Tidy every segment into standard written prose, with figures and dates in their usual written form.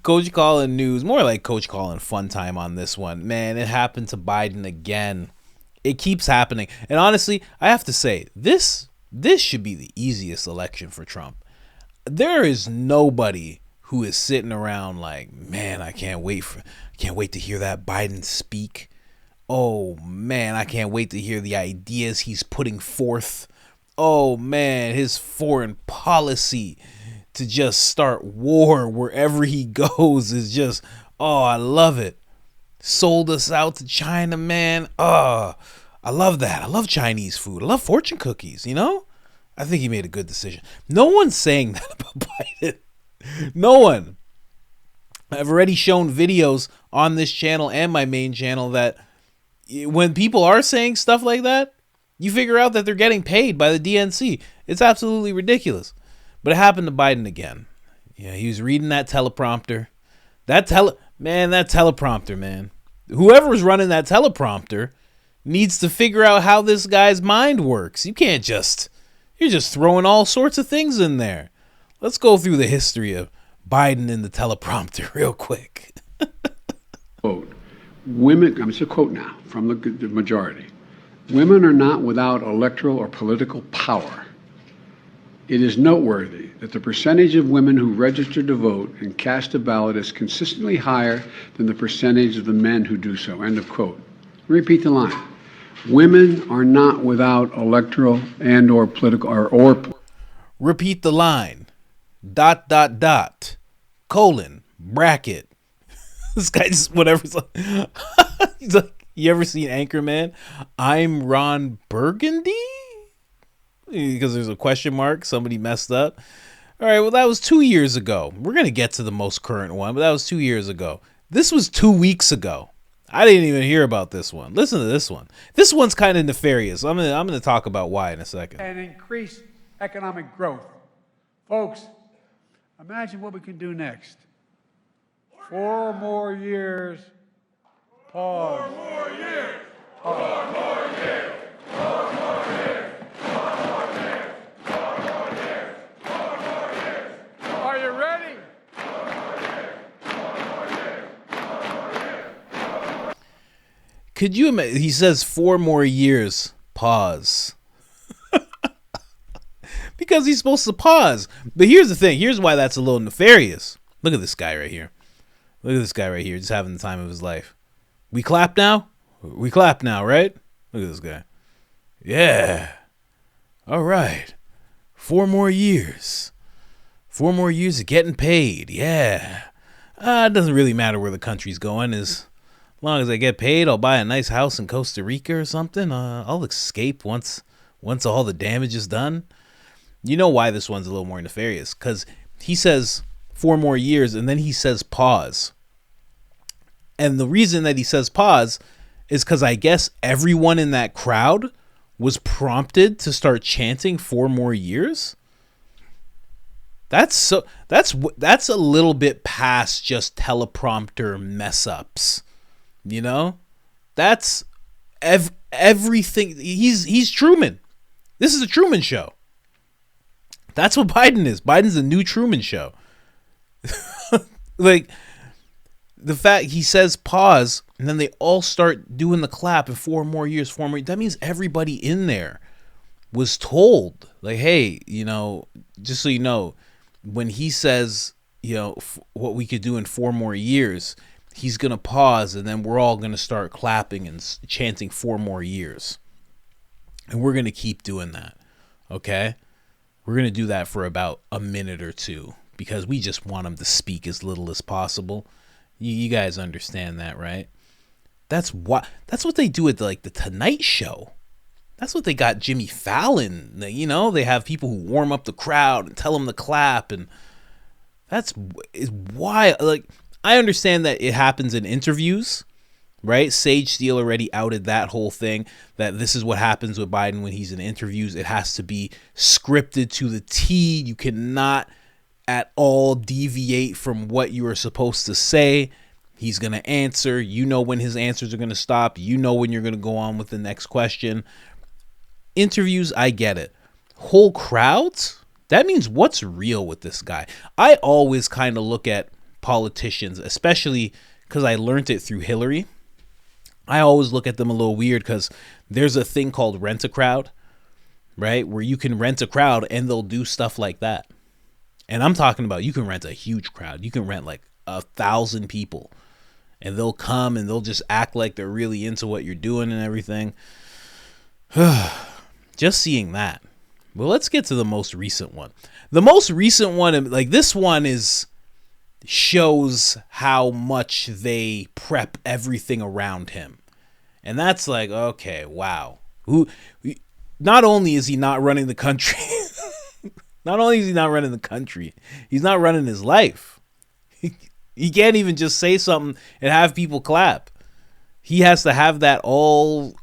Coach Colin news, more like Coach Colin fun time on this one. Man, it happened to Biden again. It keeps happening. And honestly, I have to say, this should be the easiest election for Trump. There is nobody who is sitting around like, man, I can't wait to hear that Biden speak. Oh man, I can't wait to hear the ideas he's putting forth. Oh man, his foreign policy to just start war wherever he goes is just, oh, I love it. Sold us out to China, man. Oh, I love that. I love Chinese food. I love fortune cookies, you know? I think he made a good decision. No one's saying that about Biden. No one. I've already shown videos on this channel and my main channel that when people are saying stuff like that, you figure out that they're getting paid by the DNC. It's absolutely ridiculous. But it happened to Biden again. Yeah, he was reading that teleprompter. That teleprompter, man. Whoever's running that teleprompter needs to figure out how this guy's mind works. You're just throwing all sorts of things in there. Let's go through the history of Biden and the teleprompter real quick. Quote, women, I'm just a quote now from the majority. Women are not without electoral or political power. It is noteworthy that the percentage of women who register to vote and cast a ballot is consistently higher than the percentage of the men who do so. End of quote. Repeat the line. Women are not without electoral and or political or Repeat the line. ... Colon, bracket. This guy just whatever's like, he's like, you ever seen Anchorman? I'm Ron Burgundy? Because there's a question mark. Somebody messed up. All right, well, that was 2 years ago. We're going to get to the most current one, but that was 2 years ago. This was 2 weeks ago. I didn't even hear about this one. Listen to this one. This one's kind of nefarious. I'm going to talk about why in a second. And increase economic growth. Folks, imagine what we can do next. 4 more years. Pause. 4 more years. Pause. 4 more years. 4 more years. 4 more years. 4 more years. 4 more years. Are you ready? 4 more years. 4 more years. 4 more years. Could you imagine? He says 4 more years. Pause. Because he's supposed to pause. But here's the thing. Here's why that's a little nefarious. Look at this guy right here. Look at this guy right here, just having the time of his life. We clap now? We clap now, right? Look at this guy. Yeah. All right. 4 more years. 4 more years of getting paid. Yeah. It doesn't really matter where the country's going. As long as I get paid, I'll buy a nice house in Costa Rica or something. I'll escape once all the damage is done. You know why this one's a little more nefarious? Because he says 4 more years, and then he says pause. And the reason that he says pause is because I guess everyone in that crowd was prompted to start chanting 4 more years. That's a little bit past just teleprompter mess ups. You know? That's everything. He's Truman. This is a Truman Show. That's what Biden is. Biden's a new Truman Show. Like, the fact he says pause, and then they all start doing the clap in 4 more years, 4 more. That means everybody in there was told, like, hey, you know, just so you know, when he says, you know, what we could do in 4 more years, he's going to pause, and then we're all going to start clapping and chanting 4 more years. And we're going to keep doing that. Okay? We're going to do that for about a minute or two because we just want him to speak as little as possible. You guys understand that, right? That's what they do at the Tonight Show. That's what they got Jimmy Fallon. You know, they have people who warm up the crowd and tell them to clap, and that's why. Like, I understand that it happens in interviews, right? Sage Steele already outed that whole thing, that this is what happens with Biden when he's in interviews. It has to be scripted to the T. You cannot at all deviate from what you are supposed to say. He's going to answer. You know when his answers are going to stop. You know when you're going to go on with the next question. Interviews, I get it. Whole crowds? That means what's real with this guy? I always kind of look at politicians, especially because I learned it through Hillary, I always look at them a little weird because there's a thing called rent a crowd, right? Where you can rent a crowd and they'll do stuff like that. And I'm talking about you can rent a huge crowd. You can rent like 1,000 people and they'll come and they'll just act like they're really into what you're doing and everything. Just seeing that. Well, let's get to the most recent one. The most recent one, like this one shows how much they prep everything around him. And that's like, okay, wow. Not only is he not running the country, he's not running his life. He can't even just say something and have people clap. He has to have that all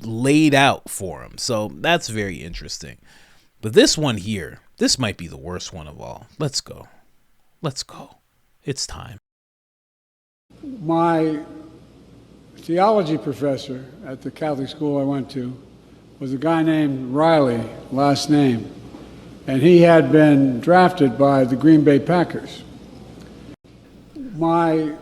laid out for him. So that's very interesting. But this one here, this might be the worst one of all. Let's go. It's time. My theology professor at the Catholic school I went to was a guy named Riley, last name, and he had been drafted by the Green Bay Packers. My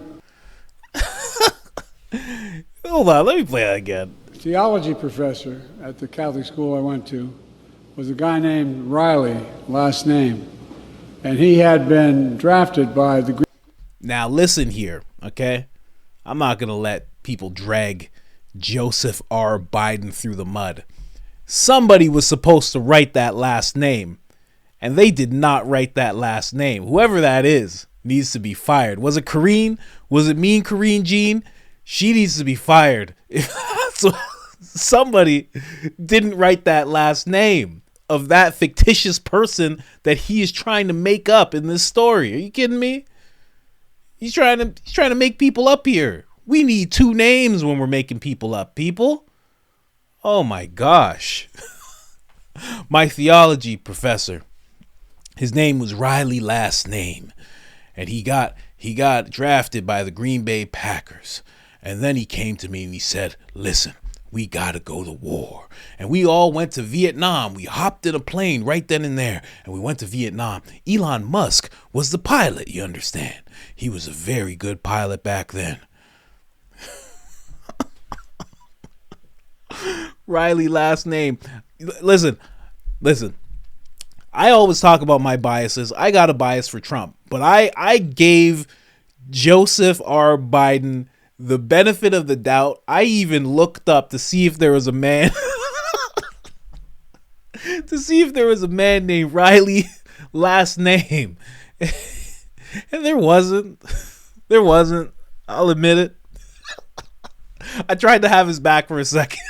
Hold on, let me play that again. theology professor at the Catholic school I went to was a guy named Riley, last name, and he had been drafted by the Green. Now listen here, okay? I'm not going to let people drag Joseph R. Biden through the mud. Somebody was supposed to write that last name, and they did not write that last name. Whoever that is needs to be fired. Was it Karine? Was it Mean Karine Jean? She needs to be fired. So somebody didn't write that last name of that fictitious person that he is trying to make up in this story. Are you kidding me? He's trying to make people up here. We need two names when we're making people up, people. Oh my gosh. My theology professor, his name was Riley, last name, and he got drafted by the Green Bay Packers. And then he came to me and he said, "Listen, we got to go to war." And we all went to Vietnam. We hopped in a plane right then and there, and we went to Vietnam. Elon Musk was the pilot, you understand. He was a very good pilot back then. Riley, last name. Listen. I always talk about my biases. I got a bias for Trump, but I gave Joseph R. Biden the benefit of the doubt. I even looked up to see if there was a man named Riley, last name. And there wasn't. I'll admit it. I tried to have his back for a second.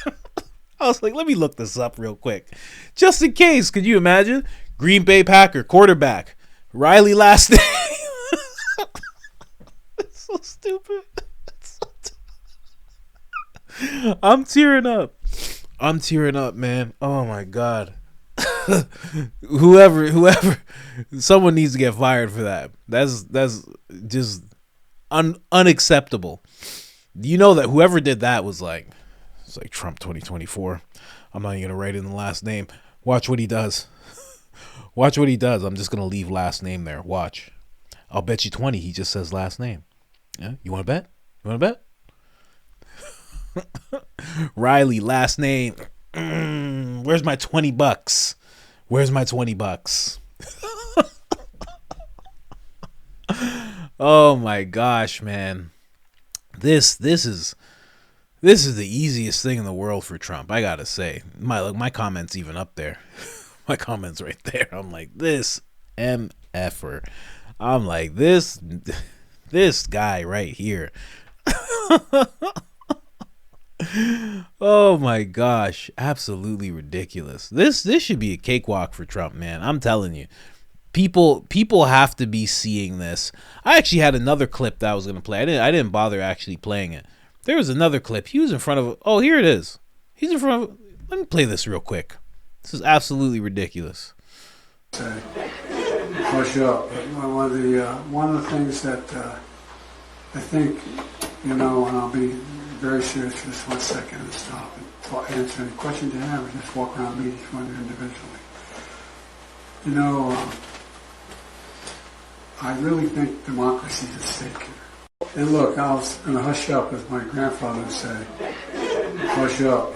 I was like, let me look this up real quick. Just in case. Could you imagine? Green Bay Packer, quarterback. Riley, last name. It's so stupid. I'm tearing up, man. Oh my God. Whoever, someone needs to get fired for that. That's just unacceptable. You know that whoever did that was like, it's like Trump 2024. I'm not even gonna write in the last name. Watch what he does. I'm just gonna leave last name there. Watch. I'll bet you 20 he just says last name. Yeah, you want to bet? Riley, last name. Where's my $20? Where's my $20? Oh my gosh, man. This is the easiest thing in the world for Trump. I gotta say, my comments even up there. My comments right there. I'm like, this MFer. I'm like, this guy right here. Oh my gosh, absolutely ridiculous. This should be a cakewalk for Trump, man. I'm telling you. People have to be seeing this. I actually had another clip that I was going to play. I didn't bother actually playing it. There was another clip. He was in front of, oh, here it is. He's in front of, let me play this real quick. This is absolutely ridiculous. Push up. One of the things that I think, and I'll be very serious for just 1 second and stop and answer any questions you have, or just walk around meet each one individually. I really think democracy is at stake here. And look, I was going to hush up, as my grandfather would say. Hush up.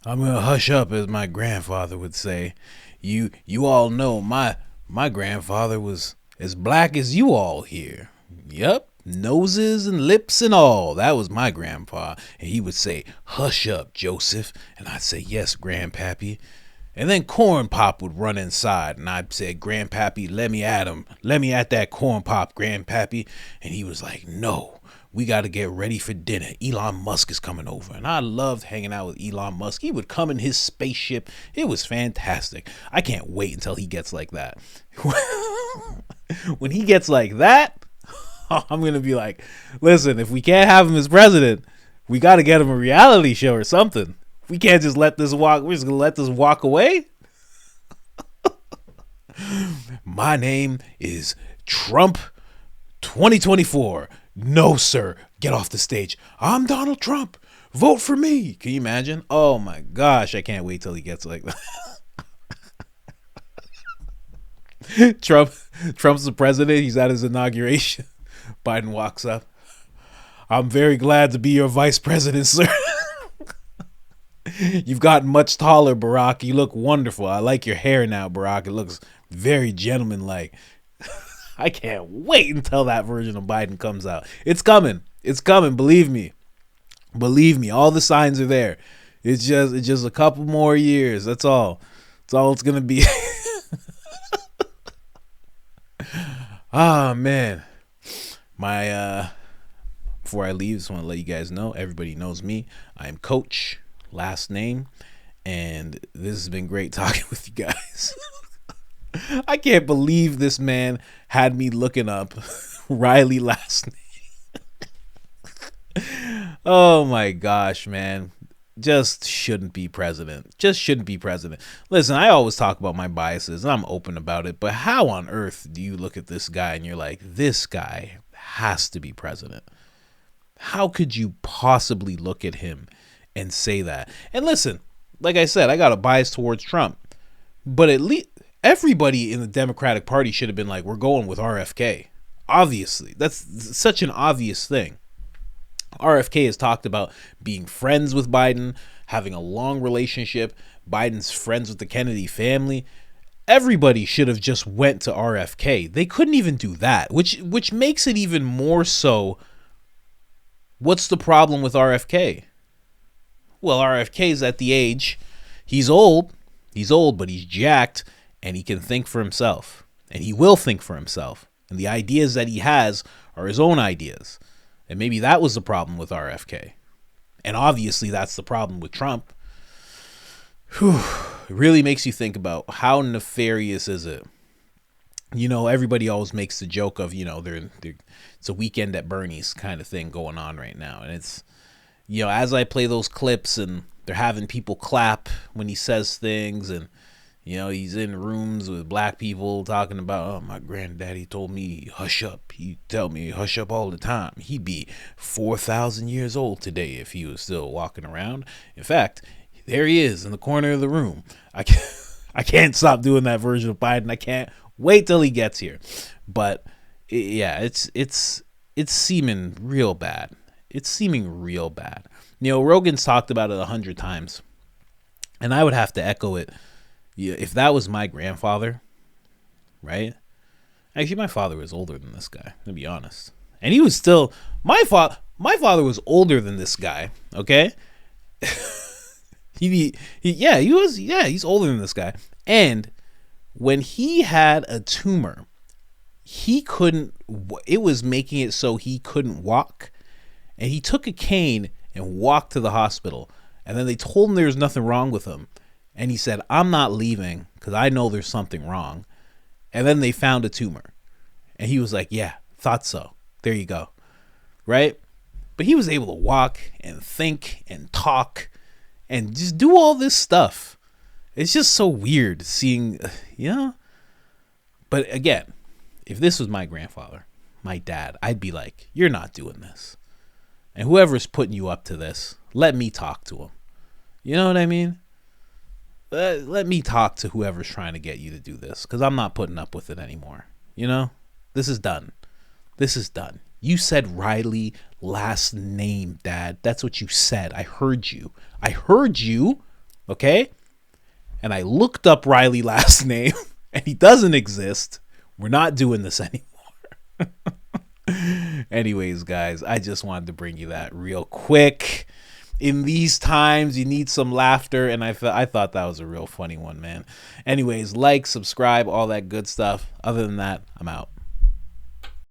I'm going to hush up, as my grandfather would say. You all know my grandfather was as black as you all here. Yep. Noses and lips and all. That was my grandpa. And he would say, hush up, Joseph. And I'd say, yes, Grandpappy. And then Corn Pop would run inside. And I'd say, Grandpappy, let me at him. Let me at that Corn Pop, Grandpappy. And he was like, no, we got to get ready for dinner. Elon Musk is coming over. And I loved hanging out with Elon Musk. He would come in his spaceship. It was fantastic. I can't wait until he gets like that. When he gets like that, I'm going to be like, listen, if we can't have him as president, we got to get him a reality show or something. We can't just let this walk. We're just going to let this walk away. My name is Trump 2024. No, sir. Get off the stage. I'm Donald Trump. Vote for me. Can you imagine? Oh, my gosh. I can't wait till he gets like that. Trump's the president. He's at his inauguration. Biden walks up. I'm very glad to be your vice president, sir. You've gotten much taller, Barack. You look wonderful. I like your hair now, Barack. It looks very gentlemanlike. I can't wait until that version of Biden comes out. It's coming. It's coming. Believe me. Believe me. All the signs are there. It's just a couple more years. That's all. That's all it's going to be. Ah, man. Before I leave, just want to let you guys know, everybody knows me. I am Coach, last name, and this has been great talking with you guys. I can't believe this man had me looking up Riley last name. Oh my gosh, man. Just shouldn't be president. Just shouldn't be president. Listen, I always talk about my biases, and I'm open about it, but how on earth do you look at this guy and you're like, this guy has to be president? How could you possibly look at him and say that? And listen, like I said, I got a bias towards Trump, but at least everybody in the Democratic Party should have been like, we're going with RFK. Obviously, that's such an obvious thing. RFK has talked about being friends with Biden, having a long relationship. Biden's friends with the Kennedy family. Everybody should have just went to RFK. They couldn't even do that, which makes it even more so. What's the problem with RFK? Well, RFK's at the age, he's old, but he's jacked, and he can think for himself, and he will think for himself. And the ideas that he has are his own ideas. And maybe that was the problem with RFK. And obviously that's the problem with Trump. Whew. It really makes you think about how nefarious is it. You know, everybody always makes the joke of, you know, it's a weekend at Bernie's kind of thing going on right now. And it's, you know, as I play those clips and they're having people clap when he says things, and you know, he's in rooms with black people talking about, oh, my granddaddy told me hush up. He tell me hush up all the time. He'd be 4,000 years old today if he was still walking around. In fact, there he is in the corner of the room. I can't stop doing that version of Biden. I can't wait till he gets here. But yeah, it's seeming real bad. It's seeming real bad. You know, Rogan's talked about it 100 times, and I would have to echo it. Yeah, if that was my grandfather, right? Actually, my father was older than this guy, to be honest. And he was still, my father was older than this guy, okay? He's older than this guy. And when he had a tumor, it was making it so he couldn't walk. And he took a cane and walked to the hospital. And then they told him there was nothing wrong with him. And he said, I'm not leaving because I know there's something wrong. And then they found a tumor. And he was like, yeah, thought so. There you go. Right? But he was able to walk and think and talk and just do all this stuff. It's just so weird seeing, you know. But again, if this was my grandfather, my dad, I'd be like, you're not doing this. And whoever's putting you up to this, let me talk to him. You know what I mean? Let me talk to whoever's trying to get you to do this, because I'm not putting up with it anymore. You know, this is done. This is done. You said Riley last name, Dad. That's what you said. I heard you. I heard you. Okay? And I looked up Riley last name, and he doesn't exist. We're not doing this anymore. Anyways, guys, I just wanted to bring you that real quick. In these times, you need some laughter, and I thought that was a real funny one, man. Anyways, like, subscribe, all that good stuff. Other than that, I'm out.